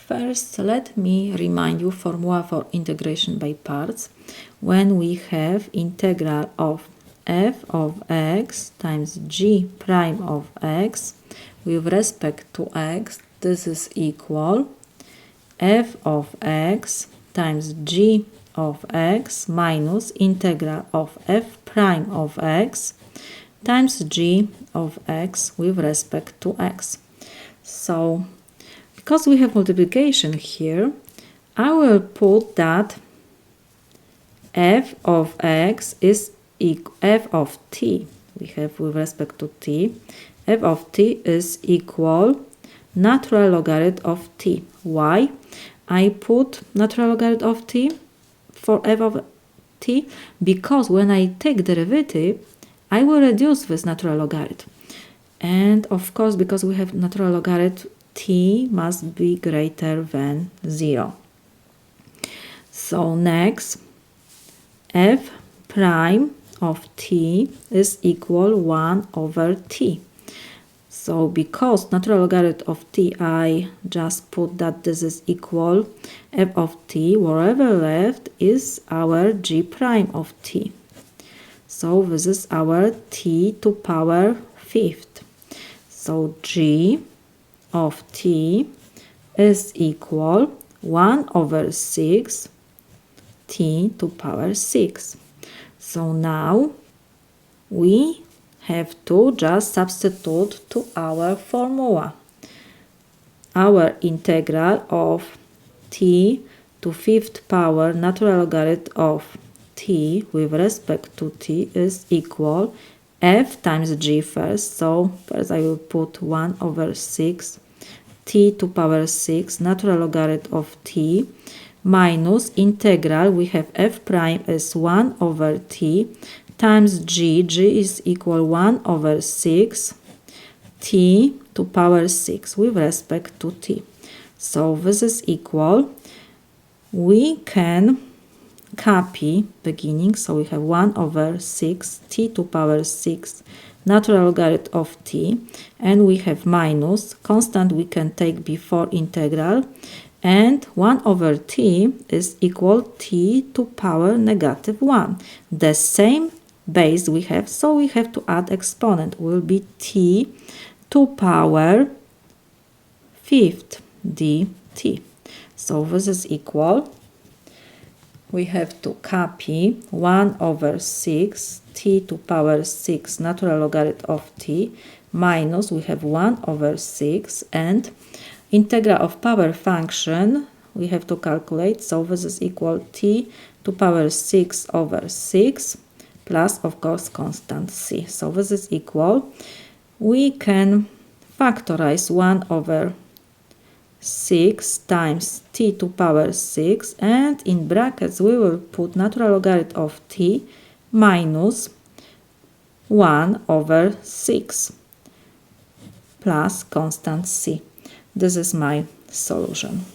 First, let me remind you formula for integration by parts. When we have integral of f of x times g prime of x with respect to x, this is equal f of x times g of x minus integral of f prime of x times g of x with respect to x. So, because we have multiplication here, I will put that f of x is f of t. We have with respect to t. F of t is equal natural logarithm of t. Why? I put natural logarithm of t for f of t because when I take derivative, I will reduce this natural logarithm. And of course, because we have natural logarithm, t must be greater than 0. So next, f prime of t is equal 1 over t. So because natural logarithm of t, I just put that this is equal f of t. Whatever left is our g prime of t. So this is our t to power fifth. So g of t is equal 1 over 6 t to power 6. So now we have to just substitute to our formula. Our integral of t to fifth power natural logarithm of t with respect to t is equal f times g first. So first I will put 1 over 6 t to power 6 natural logarithm of t minus integral, we have f prime is 1 over t times g is equal 1 over 6 t to power 6 with respect to t. So this is equal, we can copy beginning, so we have 1 over 6 t to power 6 natural logarithm of t, and we have minus constant we can take before integral, and 1 over t is equal t to power negative 1. The same base we have, so we have to add exponent, will be t to power fifth dt. So this is equal, we have to copy 1 over 6 t to power 6 natural logarithm of t minus we have 1 over 6 and integral of power function we have to calculate, so this is equal t to power 6 over 6 plus of course constant c. So this is equal, we can factorize 1 over 6 times t to power 6 and in brackets we will put natural logarithm of t minus 1 over 6 plus constant c. This is my solution.